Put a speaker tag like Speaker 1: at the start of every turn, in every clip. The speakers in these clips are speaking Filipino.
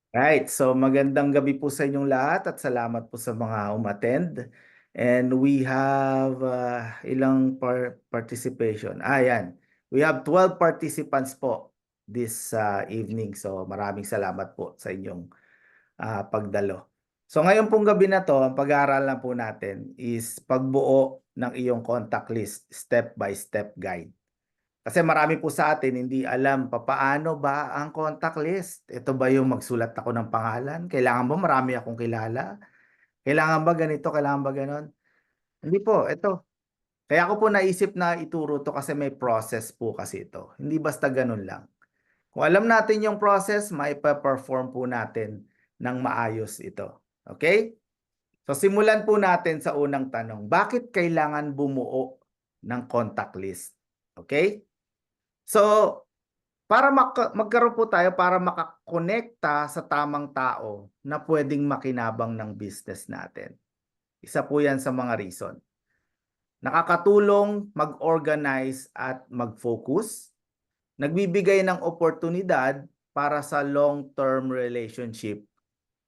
Speaker 1: Right, so magandang gabi po sa inyong lahat at salamat po sa mga umattend. And we have ilang participation. Yan. We have 12 participants po this evening. So maraming salamat po sa inyong pagdalo. So ngayon pong gabi na to, ang pag-aaralan po natin is pagbuo ng iyong contact list, step by step guide. Kasi marami po sa atin hindi alam papaano ba ang contact list. Ito ba yung magsulat ako ng pangalan? Kailangan ba marami akong kilala? Kailangan ba ganito? Kailangan ba ganon? Hindi po, ito. Kaya ako po naisip na ituro to kasi may process po kasi ito. Hindi basta ganun lang. Kung alam natin yung process, maipa-perform po natin ng maayos ito. Okay? So simulan po natin sa unang tanong. Bakit kailangan bumuo ng contact list? Okay? So, para magkaroon po tayo para makakonekta sa tamang tao na pwedeng makinabang ng business natin. Isa po yan sa mga reason. Nakakatulong mag-organize at mag-focus. Nagbibigay ng oportunidad para sa long-term relationship,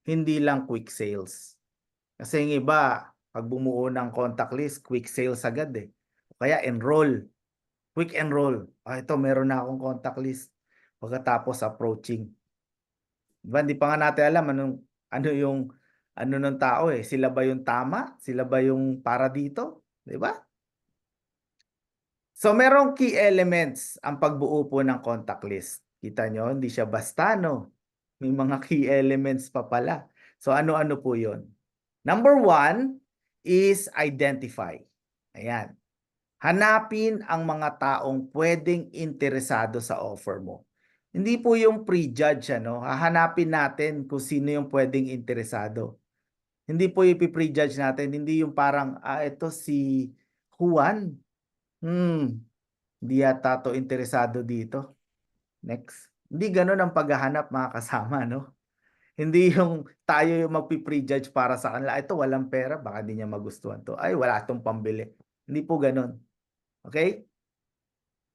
Speaker 1: hindi lang quick sales. Kasi yung iba, pag bumuo ng contact list, quick sales agad eh. Kaya enroll. Quick enroll. Ito, meron na akong contact list. Pagkatapos approaching. Diba, hindi pa nga natin alam ano yung ano ng tao eh. Sila ba yung tama? Sila ba yung para dito? Di ba? So, merong key elements ang pagbuo po ng contact list. Kita nyo, hindi siya basta, no? May mga key elements pa pala. So, ano-ano po yun? Number one is identify. Ayan. Hanapin ang mga taong pwedeng interesado sa offer mo. Hindi po yung prejudge, ano? Hahanapin natin kung sino yung pwedeng interesado. Hindi po ipi-prejudge natin. Hindi yung parang, ito si Juan. Hindi yata to interesado dito. Next. Hindi ganun ang paghahanap mga kasama, no? Hindi yung tayo yung magpi-prejudge para sa kanila. Ito walang pera, baka di niya magustuhan to. Ay, wala tong pambili. Hindi po ganun. Okay?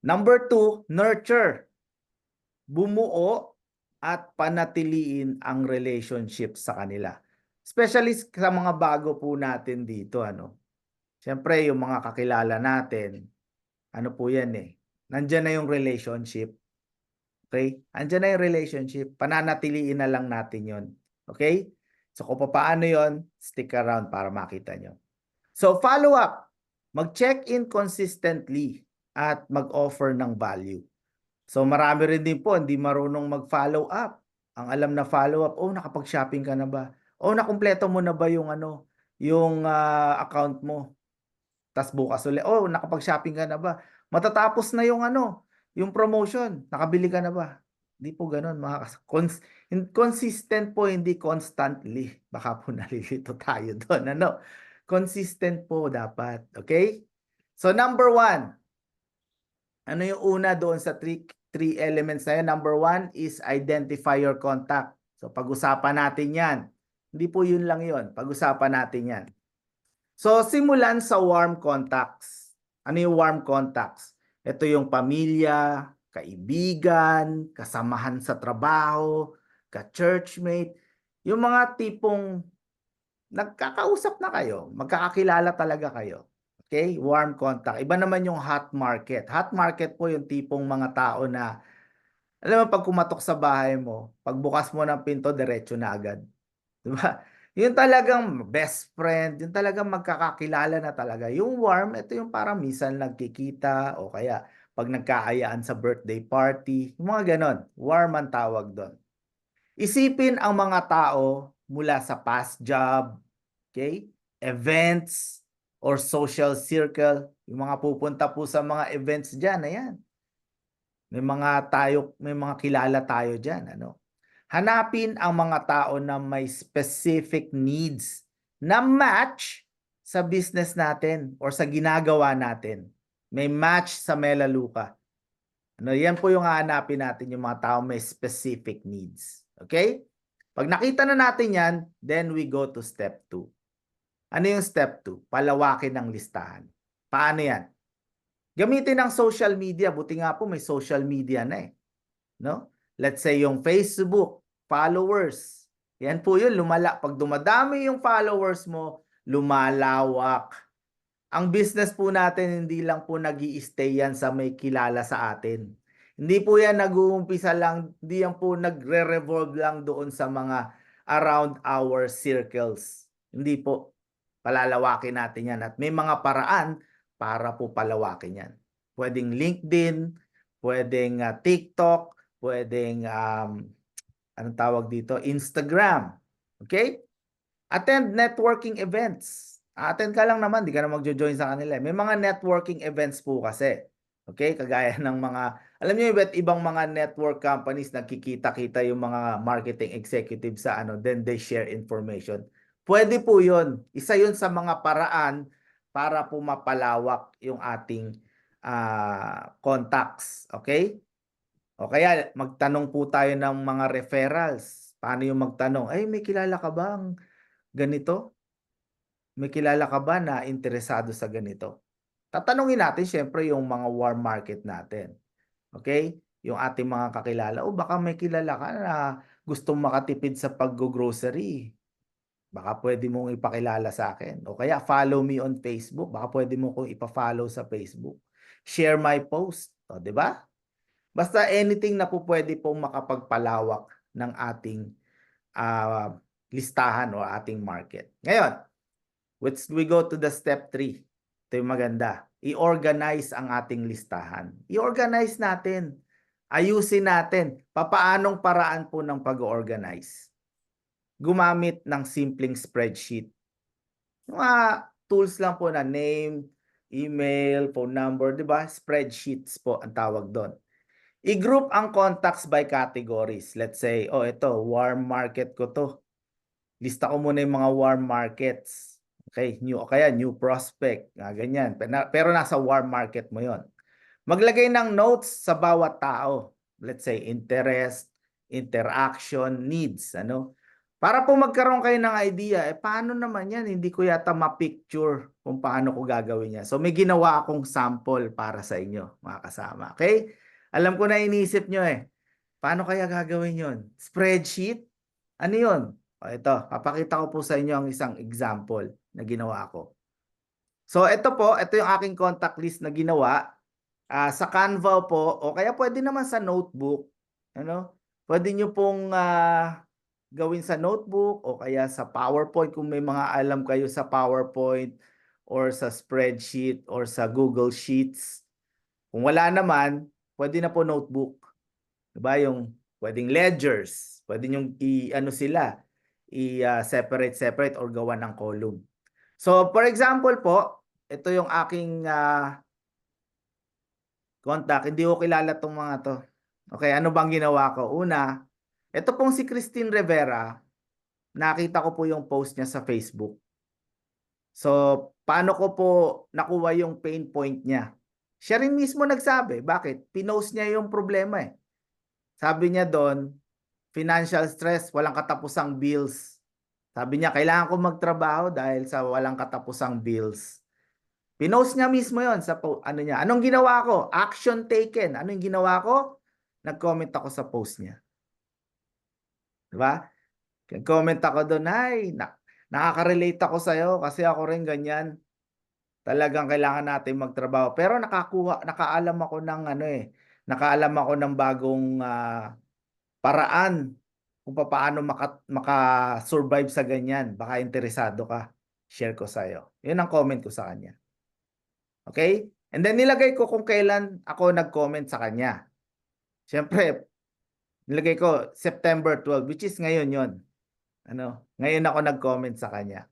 Speaker 1: Number two, nurture. Bumuo at panatiliin ang relationship sa kanila. Especially sa mga bago po natin dito, ano. Siyempre, yung mga kakilala natin, ano po yan eh. Nandiyan na yung relationship. Okay? Andiyan na yung relationship. Pananatiliin na lang natin yon. Okay? So, kung paano yon, stick around para makita nyo. So, follow up. Mag-check-in consistently at mag-offer ng value. So marami rin din po hindi marunong mag-follow up. Ang alam na follow up, nakapag-shopping ka na ba? Nakumpleto mo na ba yung yung account mo? Tas bukas ulit, nakapag-shopping ka na ba? Matatapos na yung yung promotion. Nakabili ka na ba? Hindi po ganoon, consistent po, hindi constantly. Baka po nalilito tayo doon, Consistent po dapat, okay? So number one, ano yung una doon sa three elements na yun? Number one is identify your contact. So pag-usapan natin yan. Hindi po yun lang yun. Pag-usapan natin yan. So simulan sa warm contacts. Ano yung warm contacts? Ito yung pamilya, kaibigan, kasamahan sa trabaho, ka-churchmate. Yung mga tipong nagkakausap na kayo, magkakakilala talaga kayo. Okay? Warm contact. Iba naman yung hot market. Hot market po yung tipong mga tao na, alam mo, pag kumatok sa bahay mo, pagbukas mo ng pinto, diretso na agad. Diba? Yung talagang best friend, yung talagang magkakakilala na talaga. Yung warm, ito yung parang minsan nagkikita o kaya pag nagkaayaan sa birthday party, yung mga ganon. Warm ang tawag doon. Isipin ang mga tao mula sa past job, okay? Events or social circle, yung mga pupunta po sa mga events diyan, ayan. May mga kilala tayo diyan, ano? Hanapin ang mga tao na may specific needs na match sa business natin or sa ginagawa natin. May match sa Melaleuca. Yan po yung hahanapin natin, yung mga tao may specific needs. Okay? Pag nakita na natin yan, then we go to step 2. Ano yung step 2? Palawakin ng listahan. Paano yan? Gamitin ang social media. Buti nga po may social media na eh. No? Let's say yung Facebook. followers. Yan po yun, pag dumadami yung followers mo, lumalawak. Ang business po natin, hindi lang po nag-i-stay yan sa may kilala sa atin. Hindi po yan nag-uumpisa lang, hindi yan po nagre-revolve lang doon sa mga around our circles. Hindi po. Palalawakin natin yan. At may mga paraan para po palawakin yan. Pwedeng LinkedIn, pwedeng TikTok, pwedeng, anong tawag dito? Instagram. Okay? Attend networking events. Attend ka lang naman, di ka na magjo-join sa kanila. May mga networking events po kasi. Okay? Kagaya ng mga, alam niyo iba't ibang mga network companies, nagkikita-kita yung mga marketing executives sa ano, then they share information. Pwede po yun. Isa yun sa mga paraan para po mapalawak yung ating contacts. Okay? O kaya magtanong po tayo ng mga referrals. Paano yung magtanong? Ay, may kilala ka bang ganito? May kilala ka ba na interesado sa ganito? Tatanungin natin syempre yung mga warm market natin. Okay? Yung ating mga kakilala. O baka may kilala ka na gustong makatipid sa pag-grocery. Baka pwede mong ipakilala sa akin. O kaya follow me on Facebook. Baka pwede mo kong ipa-follow sa Facebook. Share my post. O, di ba? Basta anything na po pwede pong makapagpalawak ng ating listahan o ating market. Ngayon, we go to the step 3. Ito yung maganda. I-organize ang ating listahan. I-organize natin. Ayusin natin. Papaanong paraan po ng pag-organize? Gumamit ng simpleng spreadsheet. Mga tools lang po na name, email, phone number, di ba? Spreadsheets po ang tawag doon. I-group ang contacts by categories. Let's say, oh ito, warm market ko to. Lista ko muna yung mga warm markets. Okay, new prospect, ganyan. Pero nasa warm market mo yon. Maglagay ng notes sa bawat tao. Let's say interest, interaction, needs, ano? Para po magkaroon kayo ng idea, paano naman yan? Hindi ko yata ma-picture kung paano ko gagawin yan. So may ginawa akong sample para sa inyo, mga kasama. Okay? Alam ko na inisip nyo Paano kaya gagawin yon? Spreadsheet? Ano yun? Ito, papakita ko po sa inyo ang isang example na ginawa ko. So ito yung aking contact list na ginawa. Sa Canva po, o kaya pwede naman sa notebook. Ano? Pwede nyo pong gawin sa notebook o kaya sa PowerPoint kung may mga alam kayo sa PowerPoint or sa spreadsheet or sa Google Sheets. Kung wala naman, pwede na po notebook. Diba? Yung pwedeng ledgers. Pwede nyo separate or gawa ng column. So, for example po, ito yung aking contact. Hindi ko kilala itong mga to. Okay, ano bang ginawa ko? Una, ito pong si Christine Rivera, nakita ko po yung post niya sa Facebook. So, paano ko po nakuha yung pain point niya? Siya rin mismo nagsabi. Bakit? Pinost niya yung problema Sabi niya doon, financial stress, walang katapusang bills. Sabi niya, kailangan ko magtrabaho dahil sa walang katapusang bills. Pinost niya mismo yon sa ano niya. Anong ginawa ko? Action taken. Anong ginawa ko? Nag-comment ako sa post niya. Diba? Nag-comment ako doon, nakaka-relate ako sa'yo kasi ako rin ganyan. Talagang kailangan natin magtrabaho. Pero nakaalam ako ng nakaalam ako ng bagong paraan kung paano maka-survive sa ganyan. Baka interesado ka. Share ko sa'yo. Yun ang comment ko sa kanya. Okay? And then nilagay ko kung kailan ako nag-comment sa kanya. Siyempre, nilagay ko September 12, which is ngayon yon. Ngayon ako nag-comment sa kanya.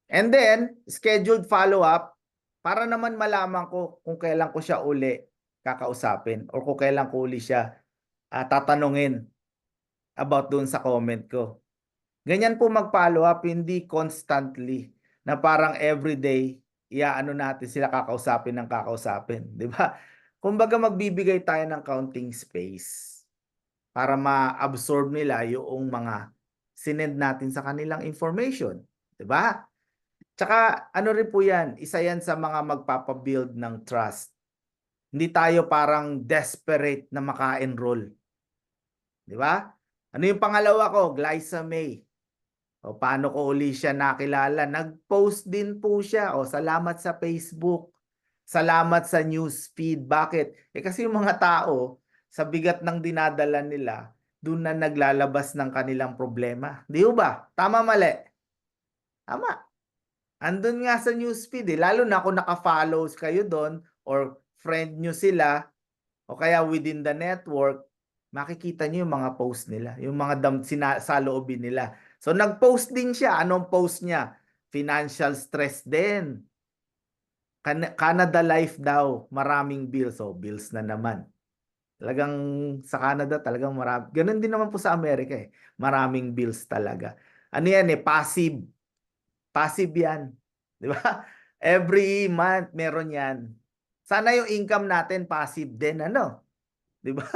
Speaker 1: And then, scheduled follow-up para naman malaman ko kung kailan ko siya uli kakausapin or kung kailan ko uli siya tatanungin about doon sa comment ko. Ganyan po mag-follow up, hindi constantly na parang everyday natin sila kakausapin ng kakausapin, di ba? Kumbaga magbibigay tayo ng counting space para ma-absorb nila yung mga sinend natin sa kanilang information, di ba? Tsaka ano rin po yan, isa yan sa mga magpapabuild ng trust. Hindi tayo parang desperate na maka-enroll. Di ba? Ano yung pangalawa ko? Glyza May. O paano ko uli siya nakilala? Nag-post din po siya. O salamat sa Facebook. Salamat sa newsfeed. Bakit? Kasi yung mga tao, sa bigat ng dinadala nila, doon na naglalabas ng kanilang problema. Di ba? Tama, mali? Tama. Andun nga sa newsfeed eh. Lalo na kung naka-follows kayo doon or friend nyo sila o kaya within the network, makikita nyo yung mga post nila, yung mga saloobin nila. So nag-post din siya. Anong post niya? Financial stress din. Canada life daw, maraming bills. So bills na naman. Talagang sa Canada talagang marami. Ganun din naman po sa Amerika eh. Maraming bills talaga. Ano yan eh? Passive. Passive yan. Di ba? Every month meron yan. Sana yung income natin passive din, ano? Di ba?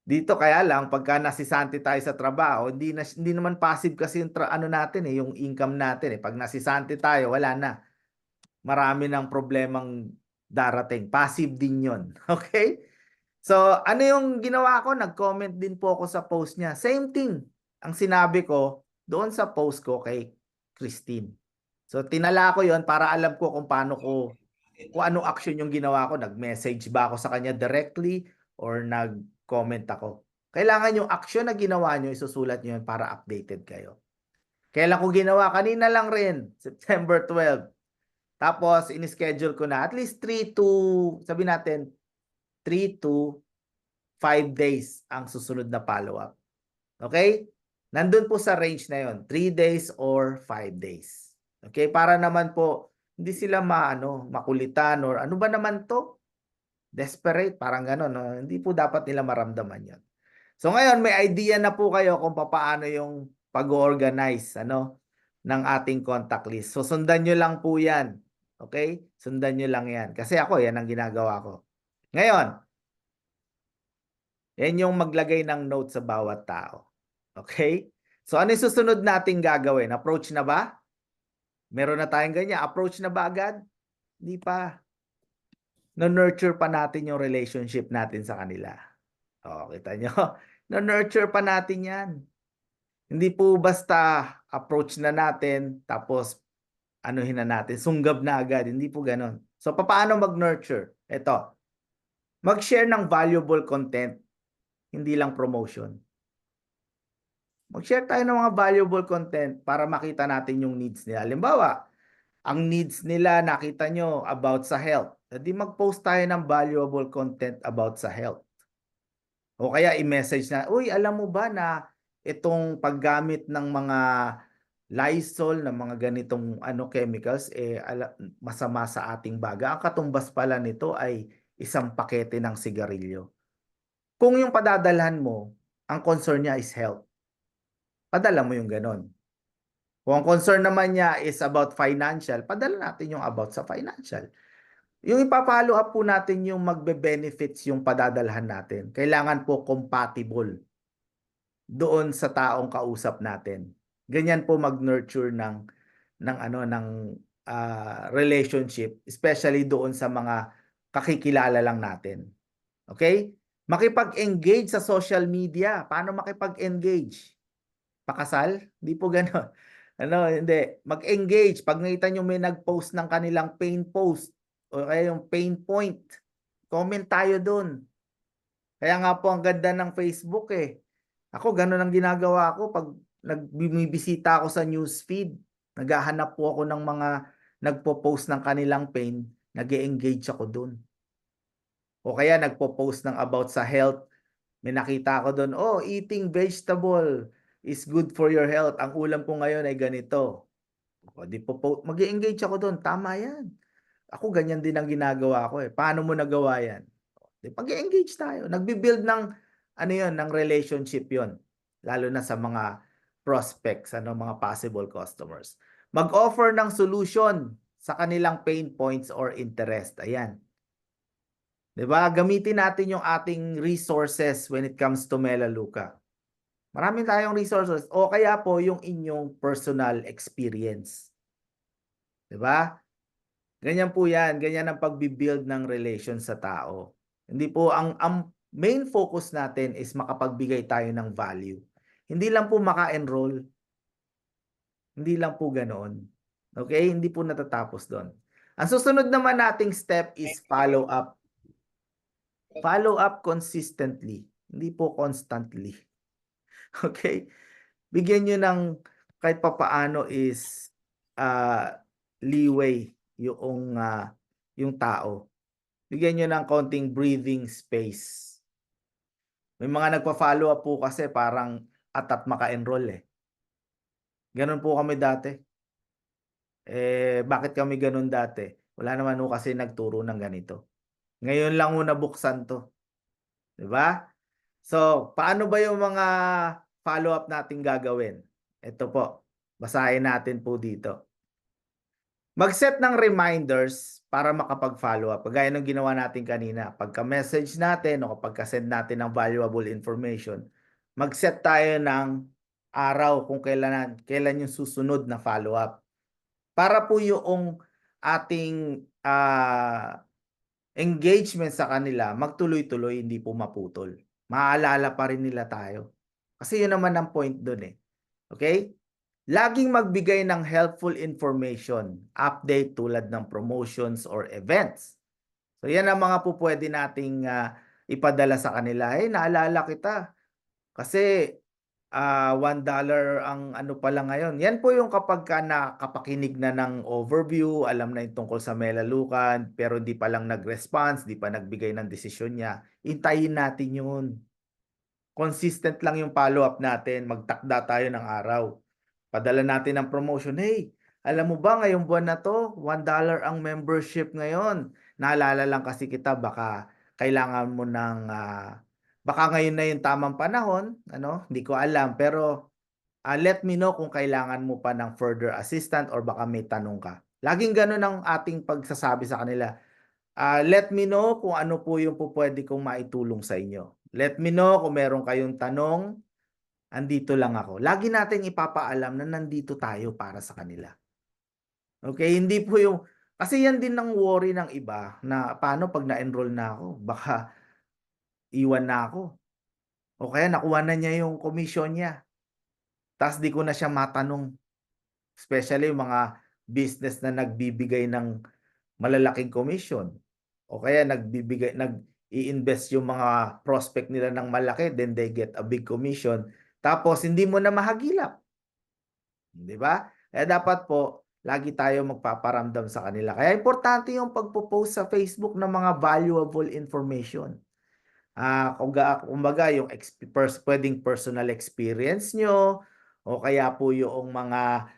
Speaker 1: Dito kaya lang pagka nasisante tayo sa trabaho, hindi naman passive kasi yung ano natin eh, yung income natin eh. Pag nasisante tayo, wala na. Marami ng problemang darating. Passive din 'yon. Okay? So, ano yung ginawa ko? Nag-comment din po ako sa post niya. Same thing. Ang sinabi ko doon sa post ko kay Christine. So, tinala ko 'yon para alam ko kung anong action yung ginawa ko. Nag-message ba ako sa kanya directly or nag-comment ako. Kailangan yung action na ginawa nyo, isusulat nyo yun para updated kayo. Kailan ko ginawa? Kanina lang rin, September 12. Tapos, in-schedule ko na at least 3 to, sabi natin, 3 to 5 days ang susunod na follow-up. Okay? Nandun po sa range na yon, 3 days or 5 days. Okay? Para naman po, hindi sila makulitan or ano ba naman to? Desperate, parang gano'n. No? Hindi po dapat nila maramdaman yon. So ngayon, may idea na po kayo kung paano yung pag-organize ng ating contact list. So sundan nyo lang po yan. Okay? Sundan nyo lang yan. Kasi ako, yan ang ginagawa ko. Ngayon, yan yung maglagay ng note sa bawat tao. Okay? So ano yung susunod nating gagawin? Approach na ba? Meron na tayong ganyan. Approach na ba agad? Hindi pa. No-nurture pa natin yung relationship natin sa kanila. O, kita nyo? No-nurture pa natin yan. Hindi po basta approach na natin, tapos anuhin na natin, sunggab na agad. Hindi po ganon. So, paano mag-nurture? Ito, mag-share ng valuable content, hindi lang promotion. Mag-share tayo ng mga valuable content para makita natin yung needs nila. Halimbawa, ang needs nila, nakita nyo about sa health. Hindi mag-post tayo ng valuable content about sa health. O kaya i-message na, uy, alam mo ba na itong paggamit ng mga Lysol, ng mga ganitong chemicals, masama sa ating baga. Ang katumbas pala nito ay isang pakete ng sigarilyo. Kung yung padadalhan mo, ang concern niya is health, padala mo yung ganon. Kung ang concern naman niya is about financial, padala natin yung about sa financial. Yung ipapalo up po natin yung magbe-benefits yung padadalhan natin. Kailangan po compatible doon sa taong kausap natin. Ganyan po mag-nurture ng relationship, especially doon sa mga kakikilala lang natin. Okay? Makipag-engage sa social media. Paano makipag-engage? Pakasal? Hindi po gano'n. Hindi. Mag-engage. Pag nakita nyo may nag-post ng kanilang pain post o kaya yung pain point, comment tayo doon. Kaya nga po ang ganda ng Facebook eh. Ako, gano'n ang ginagawa ko pag nagbibisita ako sa newsfeed. Naghahanap po ako ng mga nagpo-post ng kanilang pain, nag-engage ako doon. O kaya nagpo-post ng about sa health, may nakita ako doon, oh, eating vegetable is good for your health. Ang ulam ko ngayon ay ganito. O, mag-engage ako doon. Tama yan. Ako ganyan din ang ginagawa ko eh. Paano mo nagawa yan? Pag-engage tayo. Nagbi-build ng relationship yon, lalo na sa mga prospects, mga possible customers. Mag-offer ng solution sa kanilang pain points or interest. Ayan. 'Di ba? Gamitin natin yung ating resources when it comes to Melaleuca. Marami tayong resources o kaya po yung inyong personal experience. 'Di ba? Ganyan po 'yan, ganyan ang pagbi-build ng relation sa tao. Hindi po ang main focus natin is makapagbigay tayo ng value. Hindi lang po maka-enroll. Hindi lang po ganoon. Okay? Hindi po natatapos doon. Ang susunod naman nating step is follow up. Follow up consistently. Hindi po constantly. Okay? Bigyan nyo ng kahit papaano is leeway yung tao. Bigyan nyo ng konting breathing space. May mga nagpa-follow up po kasi parang atat maka-enroll eh. Ganun po kami dati. Bakit kami ganun dati? Wala naman po kasi nagturo ng ganito. Ngayon lang ho nabuksan to. 'Di ba? So, paano ba yung mga follow-up natin gagawin? Ito po, basahin natin po dito. Mag-set ng reminders para makapag-follow up. Kagaya ng ginawa natin kanina. Pagka-message natin o kapag-send natin ng valuable information, mag-set tayo ng araw kung kailan yung susunod na follow-up. Para po yung ating engagement sa kanila magtuloy-tuloy, hindi po maputol. Maaalala pa rin nila tayo. Kasi yun naman ang point doon eh. Okay? Laging magbigay ng helpful information, update tulad ng promotions or events. So yan ang mga po pwede nating ipadala sa kanila. Naalala kita. Kasi $1 ang ano pala ngayon. Yan po yung kapag nakapakinig na ng overview, alam na yung tungkol sa Melaleucan, pero di pa lang nag-response, di pa nagbigay ng desisyon niya. Hintayin natin yun. Consistent lang yung follow-up natin. Magtakda tayo ng araw. Padala natin ng promotion. Hey, alam mo ba ngayong buwan na to, $1 ang membership ngayon. Naalala lang kasi kita, baka kailangan mo ng, baka ngayon na yung tamang panahon, ano? Hindi ko alam, pero let me know kung kailangan mo pa ng further assistant or baka may tanong ka. Laging ganun ang ating pagsasabi sa kanila. Let me know kung ano po yung pwede kong maitulong sa inyo. Let me know kung meron kayong tanong. Andito lang ako. Lagi nating ipapaalam na nandito tayo para sa kanila. Okay, hindi po yung kasi yan din ang worry ng iba na paano pag na-enroll na ako, baka iwan na ako. O kaya nakuha na niya yung commission niya. Tapos di ko na siya matanong. Especially yung mga business na nagbibigay ng malalaking commission. O kaya nag-i-invest yung mga prospect nila ng malaki, then they get a big commission. Tapos hindi mo na mahagilap. Di ba? Kaya dapat po, lagi tayo magpaparamdam sa kanila. Kaya importante yung pagpo-post sa Facebook ng mga valuable information. Kumbaga yung pwedeng personal experience nyo, o kaya po yung mga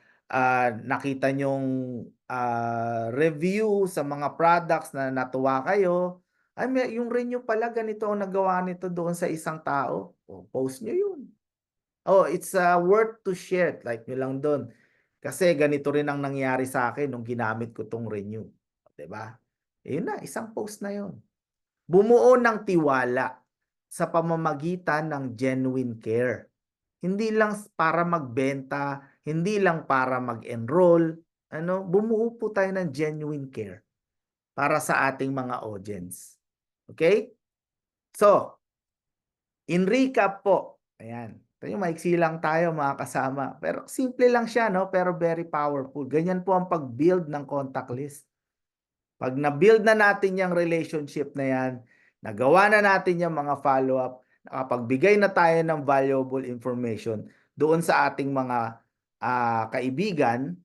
Speaker 1: nakita nyong review sa mga products na natuwa kayo. Yung renew pala, ganito ang nagawa nito doon sa isang tao. O, post nyo yun. Oh, it's worth to share. Like nyo lang doon. Kasi ganito rin ang nangyari sa akin nung ginamit ko tong renew. 'Di ba? Yun na, isang post na yun. Bumuo ng tiwala sa pamamagitan ng genuine care. Hindi lang para magbenta, hindi lang para mag-enroll, bumuo po tayo ng genuine care para sa ating mga audience. Okay? So, in recap po, ayan. Tayo maiksi lang tayo mga kasama. Pero simple lang siya, no? Pero very powerful. Ganyan po ang pag-build ng contact list. Pag na-build na natin yung relationship na yan, nagawa na natin yung mga follow-up, nakapagbigay na tayo ng valuable information doon sa ating mga kaibigan,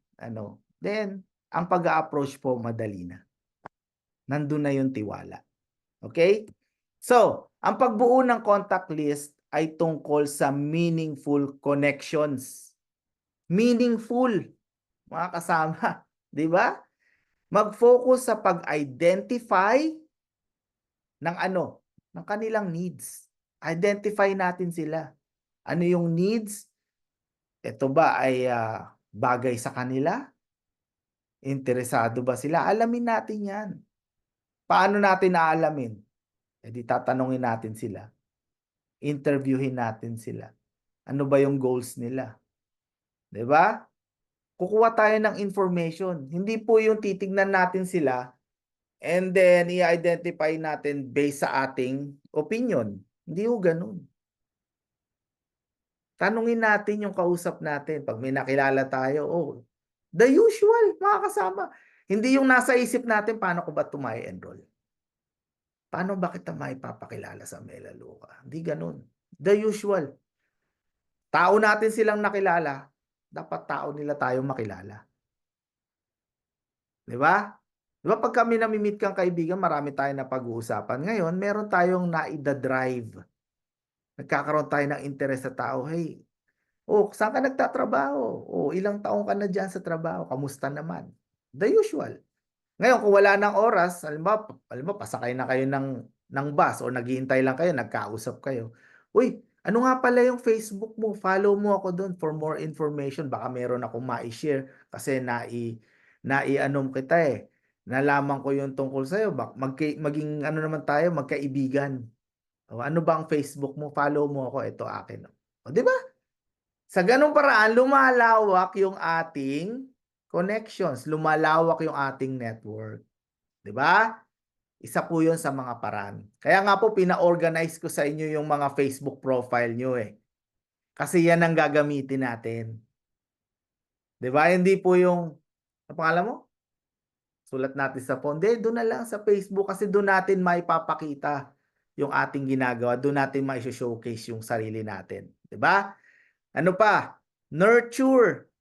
Speaker 1: then ang pag-a-approach po madali na. Nandun na yung tiwala. Okay? So, ang pagbuo ng contact list ay tungkol sa meaningful connections. Meaningful, mga kasama. Di ba? Mag-focus sa pag-identify ng kanilang needs. Identify natin sila. Ano yung needs? Ito ba ay bagay sa kanila? Interesado ba sila? Alamin natin yan. Paano natin aalamin? Di tatanungin natin sila. Interviewin natin sila. Ano ba yung goals nila? 'Di ba? Kukuha tayo ng information. Hindi po yung titignan natin sila and then i-identify natin based sa ating opinion. Hindi ho gano'n. Tanungin natin yung kausap natin 'pag may nakilala tayo, oh, the usual mga kasama. Hindi yung nasa isip natin, "Paano ko ba 'to mai-enroll? Paano ba kita maipapakilala sa Melaleuca?" Hindi gano'n. The usual. Tao natin silang nakilala, dapat tao nila tayong makilala, 'di ba? 'Di ba 'pag kami nami-meet kang kaibigan marami tayong napag-uusapan. Ngayon meron tayong naida-drive, nagkakaroon tayo ng interes sa tao, "Hey, oh, saan ka nagtatrabaho? Oh, ilang taon ka na diyan sa trabaho, kamusta naman?" The usual. Ngayon kung wala ng oras, halimbawa pasakay na kayo ng bus o naghihintay lang kayo, nagkausap kayo, "Uy, ano nga pala yung Facebook mo? Follow mo ako dun for more information, baka meron akong mai-share kasi nai-ano kita, eh, nalaman ko yung tungkol sa'yo maging ano naman tayo, magkaibigan. O ano ba ang Facebook mo? Follow mo ako, ito akin." Oh, 'di ba? Sa gano'ng paraan lumalawak yung ating connections, lumalawak yung ating network, 'di ba? Isa po 'yun sa mga paraan. Kaya nga po pina-organize ko sa inyo yung mga Facebook profile niyo, eh, kasi 'yan ang gagamitin natin, 'di ba? Hindi po yung anong pangalan mo? Sulat natin sa phone, hindi do'n na lang sa Facebook kasi do'n natin maipapakita yung ating ginagawa, do'n natin mai-sho-showcase yung sarili natin, 'di ba? Ano pa? Nurture.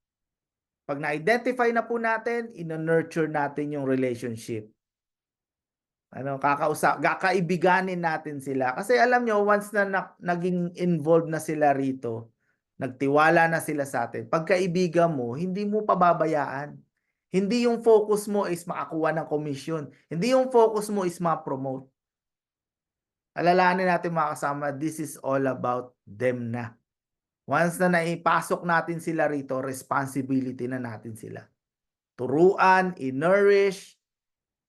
Speaker 1: 'Pag na-identify na po natin, inu-nurture natin yung relationship. Ano, kakaibiganin natin sila. Kasi alam nyo, once na naging involved na sila rito, nagtiwala na sila sa atin, pagkaibigan mo, hindi mo pababayaan. Hindi yung focus mo is makakuha ng komisyon. Hindi yung focus mo is ma-promote. Alalahanin natin mga kasama, this is all about them na. Once na naipasok natin sila rito, responsibility na natin sila. Turuan, i-nourish,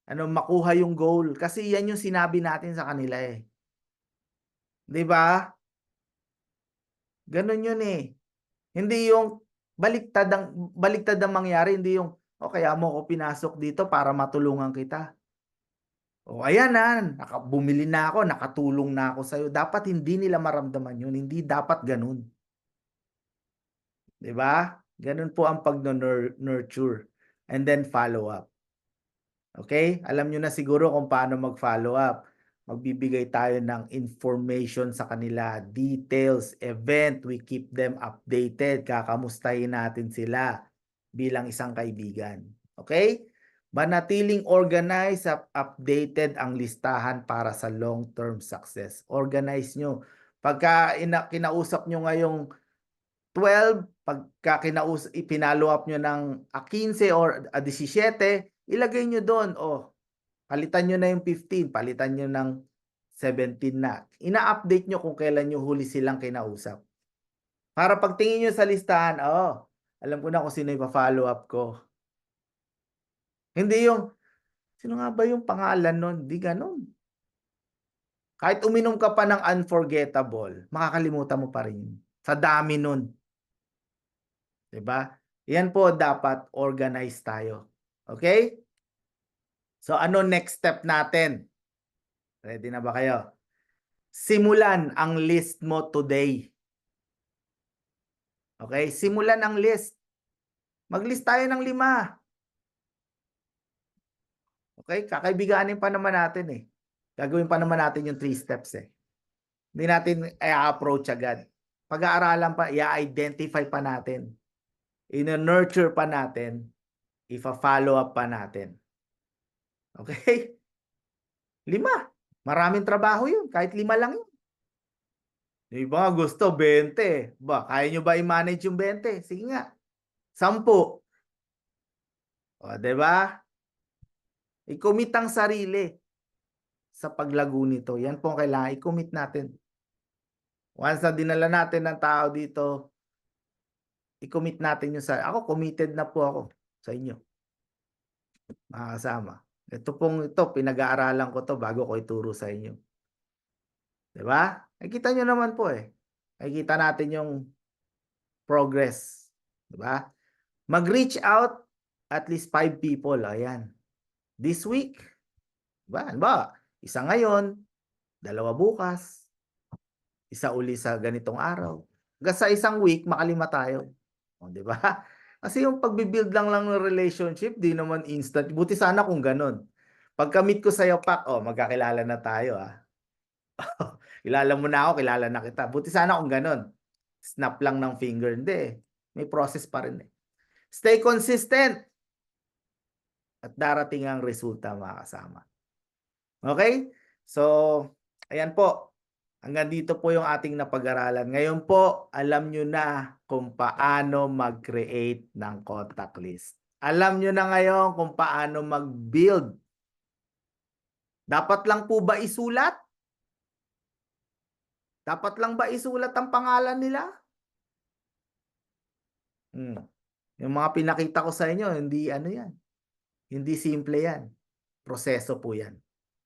Speaker 1: makuha yung goal. Kasi yan yung sinabi natin sa kanila eh. 'Di ba? Ganun yun eh. Hindi yung baliktad ang mangyari, hindi yung, "O kaya mo ako pinasok dito para matulungan kita. O ayan na, bumili na ako, nakatulong na ako sa'yo." Dapat hindi nila maramdaman yun, hindi dapat ganun. 'Di ba? Ganun po ang pagno-nurture and then follow up. Okay? Alam niyo na siguro kung paano mag-follow up. Magbibigay tayo ng information sa kanila, details, event, we keep them updated, kakamustahin natin sila bilang isang kaibigan. Okay? Manatiling organized at updated ang listahan para sa long-term success. Organize nyo. Pagka kinausap nyo ngayong 12, pagka ipinalo up nyo ng 15 or 17, ilagay nyo doon, oh, palitan nyo na yung 15, palitan nyo ng 17 na. Ina-update nyo kung kailan nyo huli silang kinausap. Para pagtingin nyo sa listahan, oh, alam ko na kung sino yung follow up ko. Hindi yung, sino nga ba yung pangalan nun? Hindi ganun. Kahit uminom ka pa ng unforgettable, makakalimutan mo pa rin. Sa dami nun. 'Di ba? Yan po dapat organized tayo. Okay? So ano next step natin? Ready na ba kayo? Simulan ang list mo today. Okay? Simulan ang list. Mag-list tayo ng 5. Okay? Kakaibiganin pa naman natin eh. Gagawin pa naman natin yung 3 steps eh. Hindi natin i-approach agad. Pag-aaralan pa, i-identify pa natin. I-nurture pa natin. I-follow up pa natin. Okay? 5. Maraming trabaho yun. Kahit 5 lang yun. Yung iba nga gusto 20. Ba, kaya nyo ba i-manage yung 20? Sige nga. 10. O, 'di ba? I-commit ang sarili sa paglago nito. Yan po ang kailangan i-commit natin. Once na dinala natin ng tao dito, i-commit natin yung sa ako committed na po ako sa inyo, mga kasama. Ito pinag-aaralan ko 'to bago ko ituro sa inyo. 'Di ba? Nakikita nyo naman po eh. Nakikita natin yung progress. 'Di ba? Mag-reach out at least 5 people. Ayan. This week, 'di ba? Isa ngayon, 2 bukas. isa uli sa ganitong araw. Hanggang sa isang week, makalima tayo. O, di ba? Kasi yung pagbibuild lang ng relationship, di naman instant. Buti sana kung ganun. Pagka-meet ko sa'yo, Pak, magkakilala na tayo, ah. Kilala mo na ako, kilala na kita. Buti sana kung ganun. Snap lang ng finger. Hindi. May process pa rin eh. Stay consistent. At darating ang resulta, mga kasama. Okay? So, ayan po. Hanggang dito po yung ating napag-aralan. Ngayon po, alam nyo na kung paano mag-create ng contact list. Alam nyo na ngayon kung paano mag-build. Dapat lang po ba isulat? Dapat lang ba isulat ang pangalan nila? Yung mga pinakita ko sa inyo, hindi ano yan. Hindi simple yan. Proseso po yan.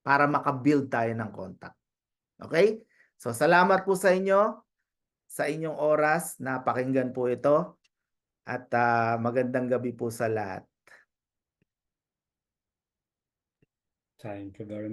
Speaker 1: Para maka-build tayo ng contact. Okay? So, salamat po sa inyo, sa inyong oras. Napakinggan po ito. At magandang gabi po sa lahat.
Speaker 2: Thank you very much.